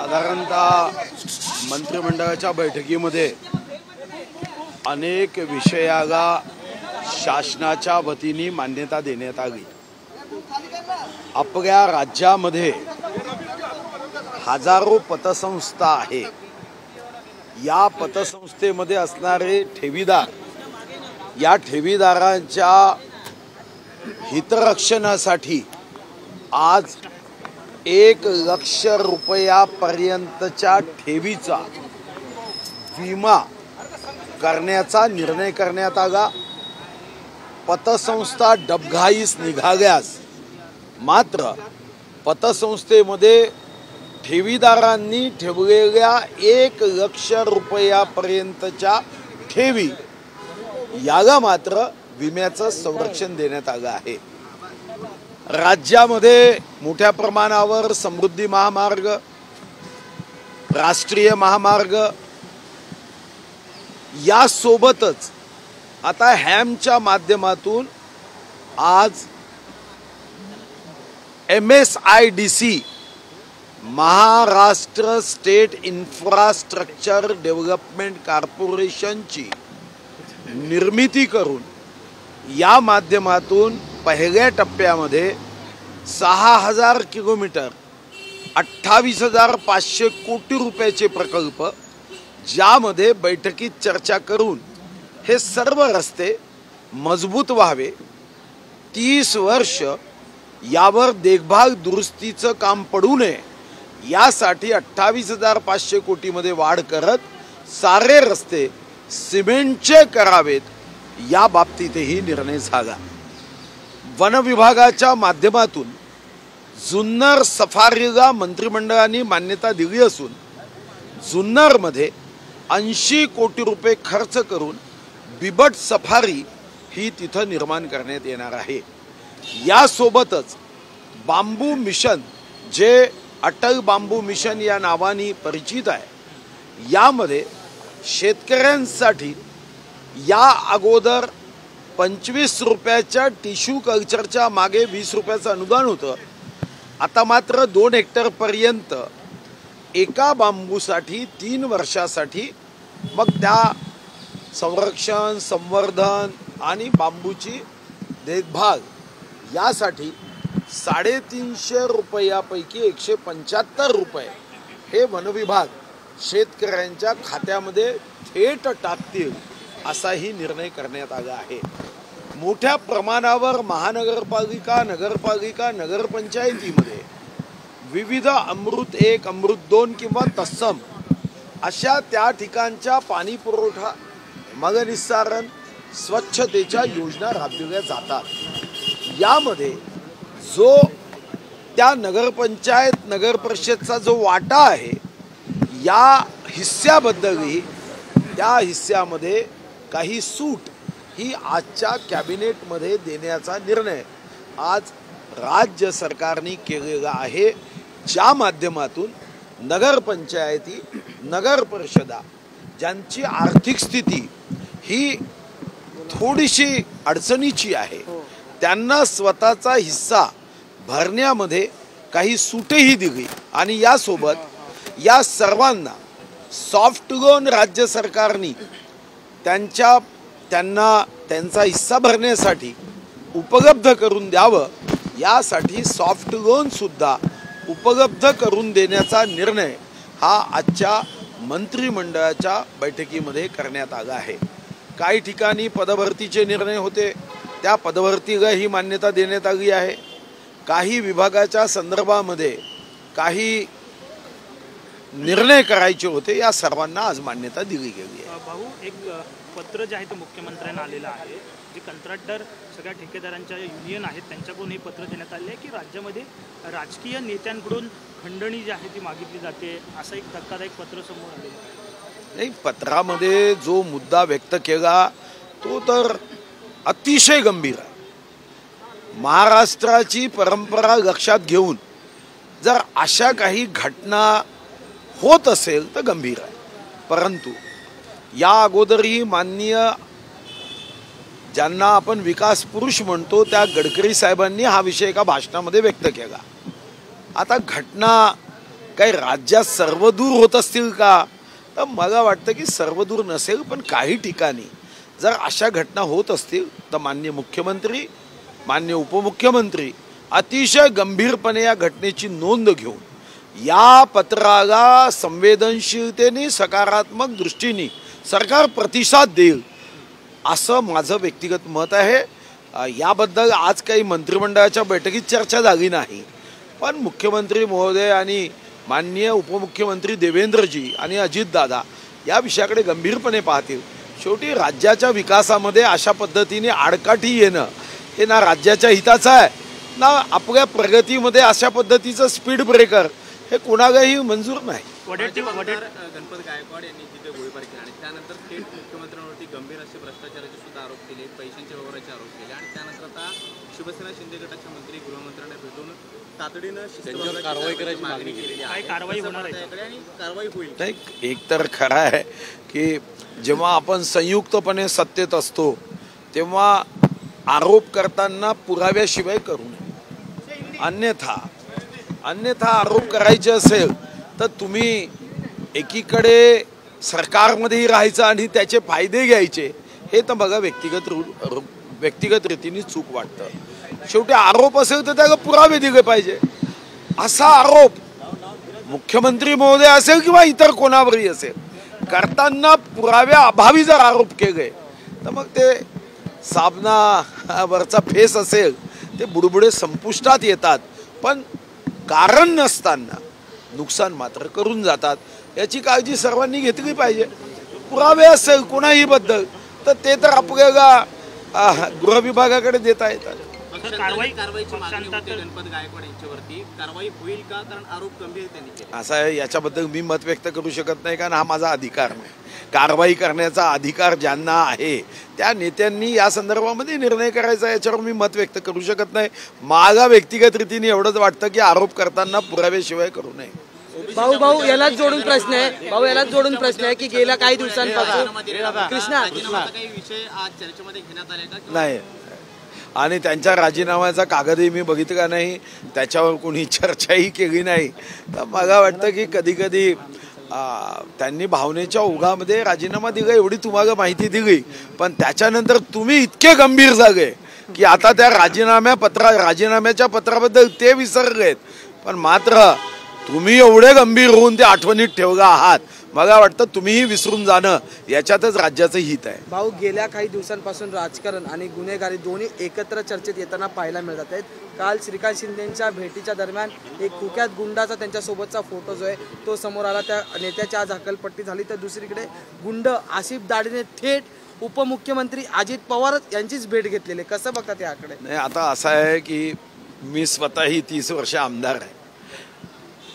साधारणतः मंत्रिमंडळाच्या बैठकीमध्ये अनेक विषयाला शासनाच्या वतीने मान्यता देण्यात आली। आपल्या राज्यामध्ये हजारो पतसंस्था आहे। या पतसंस्थेमध्ये असणारे ठेवीदार, या ठेवीदारांच्या हितरक्षणासाठी आज 1 लाख रुपयापर्यंतच्या ठेवीचा विमा करण्याचा निर्णय करण्यात आला। पतसंस्था डबघाईस निघाल्यास मात्र पतसंस्थेमध्ये ठेवीदारांनी ठेवलेल्या 1 लाख रुपयापर्यंतच्या ठेवी याला मात्र विम्याचं संरक्षण देण्यात आलं आहे। राज्यामध्ये मोठ्या प्रमाणावर समृद्धी महामार्ग, राष्ट्रीय महामार्ग यासोबतच आता हॅमच्या माध्यमातून आज MSIDC Maharashtra state infrastructure development कॉर्पोरेशनची निर्मिती करून या माध्यमातून पहिल्या टप्प्यामध्ये 6000 किलोमीटर 28,500 कोटी रुपयाचे प्रकल्प, ज्यामध्ये बैठकीत चर्चा करून हे सर्व रस्ते मजबूत व्हावे, 30 वर्ष यावर देखभाल दुरुस्तीचं काम पडू नये यासाठी 28,500 कोटीमध्ये वाढ करत सारे रस्ते सिमेंटचे करावेत या बाबतीतही निर्णय झाला। वन विभागाच्या माध्यमातून जुन्नर सफारीला मंत्रिमंडळाने मान्यता दिली असून जुन्नरमध्ये 80 कोटी रुपये खर्च करून बिबट सफारी ही तिथं निर्माण करण्यात येणार आहे। यासोबतच बांबू मिशन, जे अटल बांबू मिशन या नावाने परिचित आहे, यामध्ये शेतकऱ्यांसाठी या अगोदर 25 रुपयाच्या टिश्यू कल्चरच्या मागे 20 रुपयाचं अनुदान होतं। आता मात्र 2 हेक्टर पर्यंत एका बांबूसाठी 3 वर्षासाठी, मग त्या संरक्षण, संवर्धन आणि बांबूची देखभाल यासाठी 350 रुपयापैकी 175 रुपये हे वन विभाग शेतकऱ्यांच्या खात्यामध्ये थेट टाकतील असाही निर्णय करण्यात आला आहे। मोठ्या प्रमाणावर महानगरपालिका, नगरपालिका, नगरपंचायतीमध्ये विविध अमृत 1, अमृत 2 किंवा तत्सम अशा त्या ठिकाणच्या पाणी पुरवठा, मलनिस्सारण, स्वच्छतेच्या योजना राबविल्या जातात। यामध्ये जो त्या नगरपंचायत, नगर परिषदचा जो वाटा आहे, या हिस्स्याबद्दलही त्या हिस्स्यामध्ये काही सूट ही आजच्या कॅबिनेटमध्ये देण्याचा निर्णय आज राज्य सरकारने केलेला आहे, ज्या माध्यमातून नगरपंचायती, नगर परिषदा ज्यांची आर्थिक स्थिती ही थोडीशी अडचणीची आहे, त्यांना स्वतःचा हिस्सा भरण्यामध्ये काही सूटही दिली आणि यासोबत या सर्वांना सॉफ्ट लोन राज्य सरकारने त्यांना त्यांचा हिस्सा भरण्यासाठी उपलब्ध करून द्यावं, यासाठी सॉफ्ट लोन सुद्धा उपलब्ध करून देण्याचा निर्णय हा आजच्या मंत्रिमंडळाच्या बैठकीमध्ये करण्यात आला आहे। काही ठिकाणी पदभरतीचे निर्णय होते, त्या पदभरतीला ही मान्यता देण्यात आली आहे। काही विभागाच्या संदर्भामध्ये काही निर्णय करायचे होते, या सर्वांना आज मान्यता दिली गेली आहे। भाऊ, एक पत्र जे आहे ते मुख्यमंत्र्यांना आलेलं आहे, जे कंत्राटदार सगळ्या ठेकेदारांच्या युनियन आहेत त्यांच्याकडून हे पत्र देण्यात आले आहे की राज्यामध्ये राजकीय नेत्यांकडून खंडणी जी आहे ती मागितली जाते, असं एक धक्कादायक पत्र समोर आलेलं आहे। नाही, पत्रामध्ये जो मुद्दा व्यक्त केला तो तर अतिशय गंभीर आहे। महाराष्ट्राची परंपरा लक्षात घेऊन जर अशा काही घटना होत असेल तर गंभीर आहे, परंतु या अगोदरही माननीय ज्यांना आपण विकास पुरुष म्हणतो त्या गडकरी साहेबांनी हा विषय एका भाषणामध्ये व्यक्त केला। आता घटना काही राज्यात सर्वदूर होत असतील का, तर मला वाटतं की सर्वदूर नसेल, पण काही ठिकाणी जर अशा घटना होत असतील तर माननीय मुख्यमंत्री, माननीय उपमुख्यमंत्री अतिशय गंभीरपणे या घटनेची नोंद घेऊन या पत्राला संवेदनशीलतेने सकारात्मक दृष्टीने सरकार प्रतिसाद देईल असं माझं व्यक्तिगत मत आहे. याबद्दल आज काही मंत्रिमंडळाच्या बैठकीत चर्चा झाली नाही, पण मुख्यमंत्री महोदय आणि माननीय उपमुख्यमंत्री देवेंद्रजी आणि अजितदादा या विषयाकडे गंभीरपणे पाहतील. शेवटी राज्याच्या विकासामध्ये अशा पद्धतीने आडकाठी येणं हे ना राज्याच्या हिताचं आहे ना आपल्या प्रगतीमध्ये अशा पद्धतीचं स्पीड ब्रेकर हे कोणालाही मंजूर नाही. गणपत गायकवाड यांनी तिथे गोळीबार केला आणि त्यानंतर थेट मुख्यमंत्र्यांवरती गंभीर असे भ्रष्टाचाराचे सुद्धा आरोप केले, पैशांच्या व्यवहाराचे आरोप केले आणि त्यानंतर आता शिवसेना शिंदे गटाचे मंत्री गृहमंत्र्यांना भेटून तातडीनं कारवाई करायची मागणी केली आहे. कारवाई होणार आहे आणि कारवाई होईल. नाही, एक तर खरं आहे की जेव्हा आपण संयुक्तपणे सत्तेत असतो तेव्हा आरोप करताना पुराव्याशिवाय करू नये. अन्यथा आरोप करायचे असेल तर तुम्ही एकीकडे सरकारमध्येही राहायचं आणि त्याचे फायदे घ्यायचे, हे तर बघा व्यक्तिगत रीतीने चूक वाटतं. शेवटी आरोप असेल तर त्याला पुरावे दिले पाहिजे. असा आरोप मुख्यमंत्री महोदय असेल किंवा इतर कोणावरही असेल करताना पुराव्या अभावी जर आरोप केले तर मग ते साबणावरचा फेस असेल ते बुडबुडे संपुष्टात येतात, पण कारण नसताना नुकसान मात्र करून जातात. याची काळजी सर्वांनी घेतली पाहिजे. पुरावे असेल कोणाही बद्दल तर ते तर आपल्याला गृह विभागाकडे देता येतात. कारवाईची मागणी होती गणपत गायकवाड यांच्यावरती, कारवाई होईल का? कारण आरोप गंभीर त्यांनी केले. असं आहे, याच्याबद्दल मी मत व्यक्त करू शकत नाही, कारण हा माझा अधिकार नाही. कारवाई करण्याचा अधिकार ज्यांना आहे त्या नेत्यांनी या संदर्भामध्ये निर्णय करायचा, याच्यावर मी मत व्यक्त करू शकत नाही. मला व्यक्तिगत रीतीने एवढंच वाटतं की आरोप करताना पुराव्याशिवाय करू नये. भाऊ यालाच जोडून प्रश्न आहे की गेल्या काही दिवसांपासून कृष्णा काही विषय आज चर्चेमध्ये घेण्यात आले का? नाही, आणि त्यांच्या राजीनाम्याचा कागदही मी बघितला नाही, त्याच्यावर कोणी चर्चाही केली नाही. तर मला वाटतं की कधी त्यांनी भावनेच्या ओघामध्ये राजीनामा दिला एवढी तुम्हाला माहिती दिली, पण त्याच्यानंतर तुम्ही इतके गंभीर झाले की आता त्या राजीनाम्याच्या पत्राबद्दल ते विसरलेत, पण मात्र तुम्ही एवढे गंभीर होऊन ते आठवणीत ठेवला आहात. मला वाटतं तुम्हीही विसरून जाणं याच्यातच राज्याचं हित आहे. भाऊ, गेल्या काही दिवसांपासून राजकारण आणि गुन्हेगारी दोन्ही एकत्र चर्चेत येताना पाहायला मिळत आहेत. काल श्रीकांत शिंदेच्या भेटीच्या दरम्यान एक कुख्यात गुंडाचा त्यांच्यासोबतचा फोटो जो आहे तो समोर आला. त्या नेत्याची आज हकलपट्टी झाली, तर दुसरीकडे गुंड आसिफ दाढीने थेट उपमुख्यमंत्री अजित पवार यांचीच भेट घेतलेली. कसं बघतात याकडे? नाही, आता असं आहे की मी स्वतःही 30 वर्ष आमदार आहे.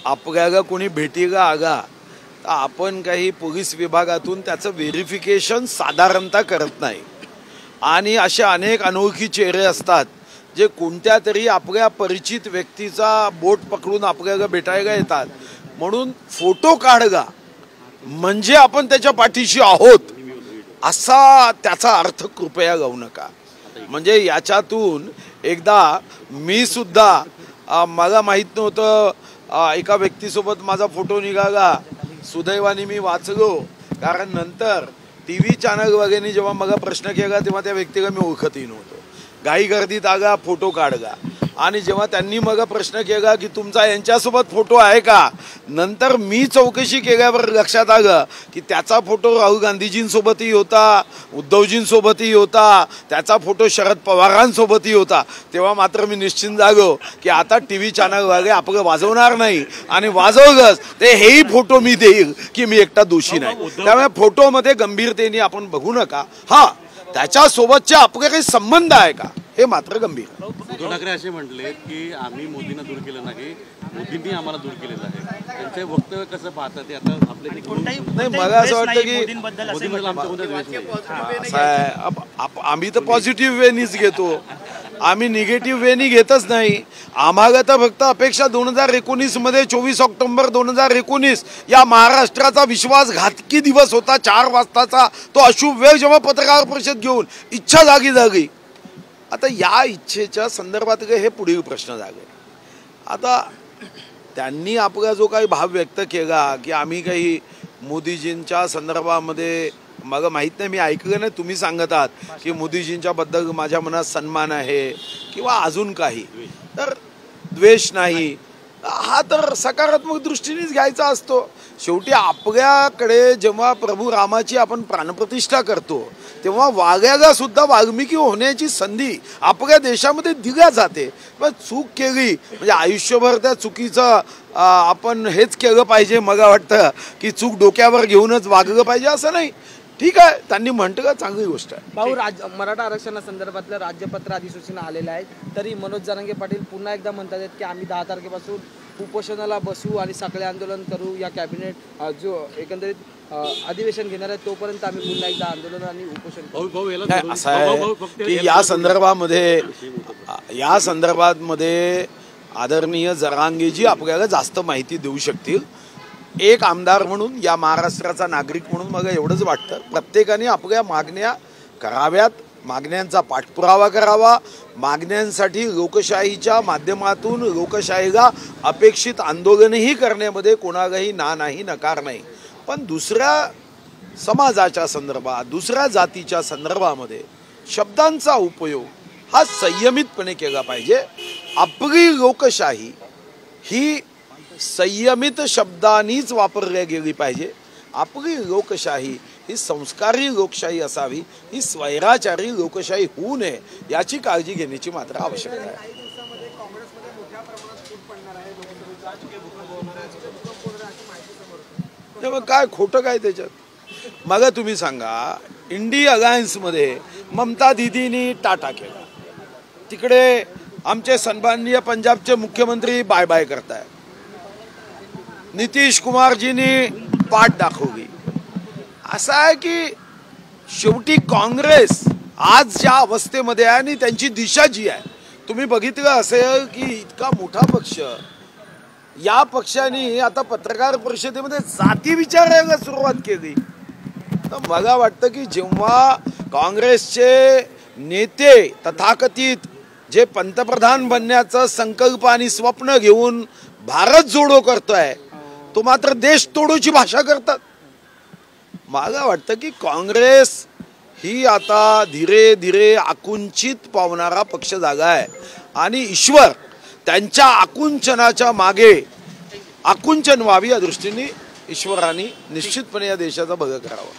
आपल्याला कोणी भेटीला आगा तर आपण काही पोलीस विभागातून त्याचं व्हेरिफिकेशन साधारणतः करत नाही, आणि असे अनेक अनोळखी चेहरे असतात जे कोणत्या तरी आपल्या परिचित व्यक्तीचा बोट पकडून आपल्याला भेटायला येतात. म्हणून फोटो काढगा म्हणजे आपण त्याच्या पाठीशी आहोत असा त्याचा अर्थ कृपया लावू नका. म्हणजे याच्यातून एकदा मी सुद्धा मला माहीत नव्हतं एका व्यक्तीसोबत माझा फोटो निघाला, सुदैवाने मी वाचलो, कारण नंतर TV चॅनल वगैरे जेव्हा मला प्रश्न केला तेव्हा त्या व्यक्तीला मी ओळखतही नव्हतो. घाई गर्दीत आगा फोटो काढगा, आणि जेव्हा त्यांनी मग प्रश्न केला की तुमचा यांच्यासोबत फोटो आहे का, नंतर मी चौकशी केल्यावर लक्षात आलं की त्याचा फोटो राहुल गांधीजींसोबतही होता, उद्धवजींसोबतही होता, त्याचा फोटो शरद पवारांसोबतही होता. तेव्हा मात्र मी निश्चिंत झालो की आता TV चॅनलवाले आपलं वाजवणार नाही, आणि वाजवलंच ते हेही फोटो मी देईल की मी एकटा दोषी नाही. त्यामुळे फोटोमध्ये गंभीरतेने आपण बघू नका. हा, त्याच्यासोबतचे आपले काही संबंध आहे का हे मात्र गंभीर. उद्धव ठाकरे असे म्हटले की आम्ही मोदींना दूर केलं नाही, मोदींनी आम्हाला दूर केलेलं आहे. त्यांचे वक्तव्य कसं पाहतात ते आता आपल्या नाही, मला असं वाटतं की आम्ही तर पॉझिटिव्ह वेनीच घेतो, आम्ही निगेटिव्ह वेनी घेतच नाही. आम्हाला तर फक्त अपेक्षा 2019 मध्ये 24 ऑक्टोबर 2019 या महाराष्ट्राचा विश्वासघातकी दिवस होता, 4 वाजताचा तो अशुभ वेळ, जेव्हा पत्रकार परिषद घेऊन इच्छा जागी. आता या इच्छेच्या संदर्भात हे पुढील प्रश्न झाले. आता त्यांनी आपला जो काही भाव व्यक्त केला की आम्ही काही मोदीजींच्या संदर्भामध्ये, मला माहीत नाही, मी ऐकलं नाही, तुम्ही सांगत आहात की मोदीजींच्या बद्दल माझ्या मनात सन्मान आहे किंवा अजून काही, तर द्वेष नाही, हा तर सकारात्मक दृष्टीनेच घ्यायचा असतो. शेवटी आपल्याकडे जेव्हा प्रभू रामाची आपण प्राणप्रतिष्ठा करतो तेव्हा वाघ्याला सुद्धा वाल्मिकी होण्याची संधी आपल्या देशामध्ये दिल्या जाते. पण चूक केली म्हणजे आयुष्यभर त्या चुकीचं आपण हेच केलं पाहिजे, मला वाटतं की चूक डोक्यावर घेऊनच वागलं पाहिजे असं नाही. ठीक आहे, त्यांनी म्हटलं, चांगली गोष्ट आहे. भाऊ, मराठा आरक्षणासंदर्भातलं राज्यपत्र अधिसूचना आलेलं आहे, तरी मनोज जरांगे पाटील पुन्हा एकदा म्हणतात आहेत की आम्ही 10 तारखेपासून उपोषणाला बसू आणि साखळी आंदोलन करू. या कॅबिनेट जो एकंदरीत अधिवेशन घेणार आहे तोपर्यंत आम्ही पुन्हा एकदा आंदोलन आणि उपोषण. असं आहे की या संदर्भामध्ये आदरणीय जरांगेजी आपल्याला जास्त माहिती देऊ शकतील. एक आमदार म्हणून, या महाराष्ट्राचा नागरिक म्हणून मला एवढंच वाटतं, प्रत्येकाने आपल्या मागण्या कराव्यात, मागण्यांचा पाठपुरावा करावा, मागण्यांसाठी लोकशाहीच्या माध्यमातून लोकशाहीला अपेक्षित आंदोलनही करण्यामध्ये कोणालाही ना नाही, नकार नाही. पण दुसऱ्या समाजाच्या संदर्भात, दुसऱ्या जातीच्या संदर्भामध्ये शब्दांचा उपयोग हा संयमितपणे केला पाहिजे. आपली लोकशाही ही संयमित शब्दांनीच वापरल्या गेली पाहिजे. आपली लोकशाही ही संस्कारी लोकशाही असावी, ही स्वैराचारी लोकशाही होऊ नये याची काळजी घेण्याची मात्र आवश्यकता आहे. काय खोटं काय त्याच्यात? मग तुम्ही सांगा, इंडिया अलायन्समध्ये ममता दिदींनी टाटा केला, तिकडे आमचे सन्माननीय पंजाबचे मुख्यमंत्री बाय बाय करताय, नितीश कुमारजींनी पाठ दाखवली. असं आहे की शेवटी काँग्रेस आज ज्या अवस्थेमध्ये आहे आणि त्यांची दिशा जी आहे, तुम्ही बघितलं असेल की इतका मोठा पक्ष, या पक्षाने आता पत्रकार परिषदेमध्ये जाती विचारायला सुरुवात केली. तर मला वाटतं की जेव्हा काँग्रेसचे नेते तथाकथित जे पंतप्रधान बनण्याचं संकल्प आणि स्वप्न घेऊन भारत जोडो करतोय, तो मात्र देश तोडोची भाषा करतात. मला वाटतं की काँग्रेस ही आता धीरे धीरे आकुंचित पावणारा पक्ष झाला आहे आणि ईश्वर त्यांच्या आकुंचनाच्या मागे आकुंचन व्हावी या दृष्टीने ईश्वराने निश्चितपणे या देशाचा भलं करावा.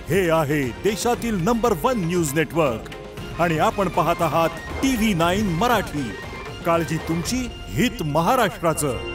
हे आहे देशातील नंबर 1 न्यूज नेटवर्क आणि आपण पाहत आहात TV9 मराठी. काळजी तुमची, हित महाराष्ट्राचं.